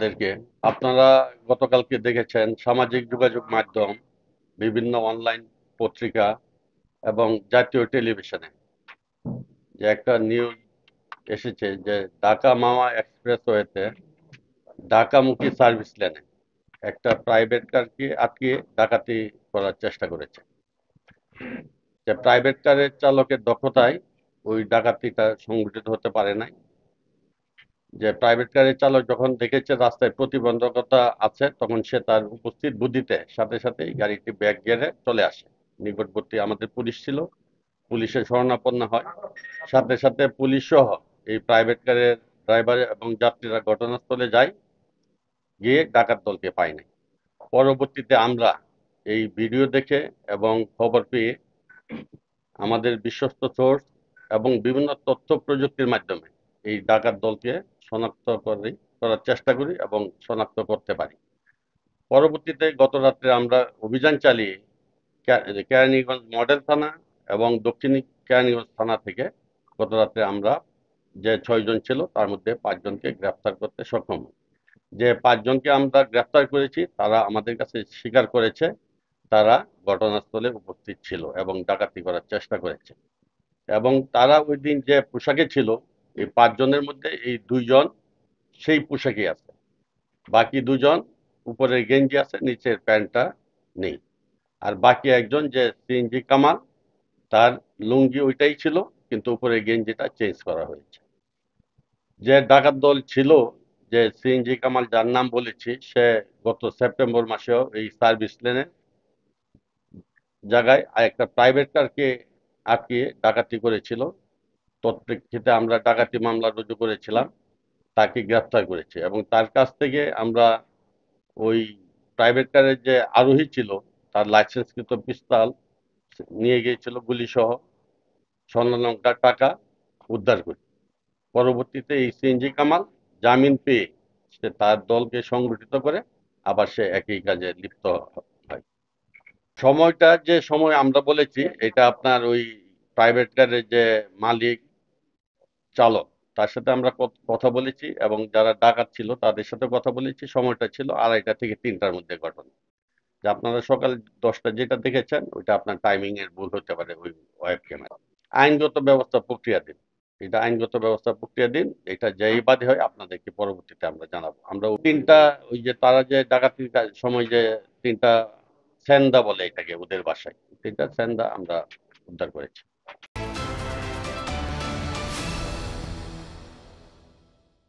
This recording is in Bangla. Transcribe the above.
আপনাদেরকে। আপনারা গতকালকে দেখেছেন সামাজিক যোগাযোগ মাধ্যম, বিভিন্ন অনলাইন পত্রিকা এবং জাতীয় টেলিভিশনে যে একটা নিউজ এসেছে যে ঢাকা মাওয়া এক্সপ্রেসওয়েতে ঢাকামুখী সার্ভিস লেনে একটা প্রাইভেট কারকে আটকিয়ে ডাকাতি করার চেষ্টা করেছে। যে প্রাইভেট কারের চালকের দক্ষতায় ওই ডাকাতিটা সংঘটিত হতে পারে নাই। যে প্রাইভেট গাড়ির চালক যখন দেখেছে রাস্তায় প্রতিবন্ধকতা আছে, তখন সে তার উপস্থিত বুদ্ধিতে সাথে সাথেই গাড়িটি ব্যাক গিয়ারে চলে আসে। নিকটবর্তী আমাদের পুলিশ ছিল, পুলিশের শরণাপন্ন হয়। সাথে সাথে পুলিশ সহ এই প্রাইভেট কারের ড্রাইভার এবং যাত্রীরা ঘটনাস্থলে যায়, গিয়ে ডাকাত দলকে পায় নাই। পরবর্তীতে আমরা এই ভিডিও দেখে এবং খবর পেয়ে আমাদের বিশ্বস্ত সোর্স এবং বিভিন্ন তথ্য প্রযুক্তির মাধ্যমে এই ডাকাত দলকে শনাক্ত করার চেষ্টা করি এবং শনাক্ত করতে পারি। পরবর্তীতে গত রাত্রে আমরা অভিযান চালিয়ে কেরানীগঞ্জ মডেল থানা এবং দক্ষিণ কেরানীগঞ্জ থানা থেকে গত রাত্রে আমরা যে 6 জন ছিল তার মধ্যে 5 জনকে গ্রেফতার করতে সক্ষম হই। যে 5 জনকে আমরা গ্রেফতার করেছি তারা আমাদের কাছে স্বীকার করেছে তারা ঘটনাস্থলে উপস্থিত ছিল এবং ডাকাতি করার চেষ্টা করেছে। এবং তারা ওই দিন যে পোশাকে ছিল, এই 5 জনের মধ্যে এই 2 জন সেই পোশাকই আছে, বাকি 2 জন উপরের গেঞ্জি আছে, নিচের প্যান্টটা নেই। আর বাকি একজন যে সিএনজি কামাল, তার লুঙ্গি ওইটাই ছিল, কিন্তু উপরের গেঞ্জিটা চেঞ্জ করা হয়েছে। যে ডাকাত দল ছিল, যে সিএনজি কামাল যার নাম বলেছি, সে গত সেপ্টেম্বর মাসেও এই সার্ভিস লেনে জায়গায় আর একটা প্রাইভেট কারকে আটকিয়ে ডাকাতি করেছিল। তৎপ্রেক্ষিতে আমরা ডাকাতি মামলা রুজু করেছিলাম, তাকে গ্রেফতার করেছি এবং তার কাছ থেকে আমরা ওই প্রাইভেট কারের যে আরোহী ছিল তার লাইসেন্সকৃত পিস্তল নিয়ে গিয়েছিল, গুলি সহ স্বর্ণলঙ্কা টাকা উদ্ধার করি। পরবর্তীতে এই সিএনজি কামাল জামিন পেয়ে সে তার দলকে সংগঠিত করে আবার সে একই কাজে লিপ্ত হয়। সময়টা যে সময় আমরা বলেছি, এটা আপনার ওই প্রাইভেট কারের যে মালিক চালক, তার সাথে আমরা কথা বলেছি এবং যারা ডাকাত ছিল তাদের সাথে কথা বলেছি। সময়টা ছিল 2:30 থেকে 3টার মধ্যে ঘটনা। যে আপনারা সকাল 10টা যেটা দেখেছেন ওইটা আপনার টাইমিং এর ভুল হতে পারে ওই ওয়েব ক্যামেরা। আইনগত ব্যবস্থা প্রক্রিয়াধীন। এটা আইনগত ব্যবস্থা প্রক্রিয়াধীন। এটা যেই বাদী হয় আপনাদেরকে পরবর্তীতে আমরা জানাবো। আমরা তিনটা ওই যে তারা যে ডাকাতির সময় যে 3টা সেন্দা বলে এটাকে ওদের ভাষায়, 3টা সেন্দা আমরা উদ্ধার করেছি।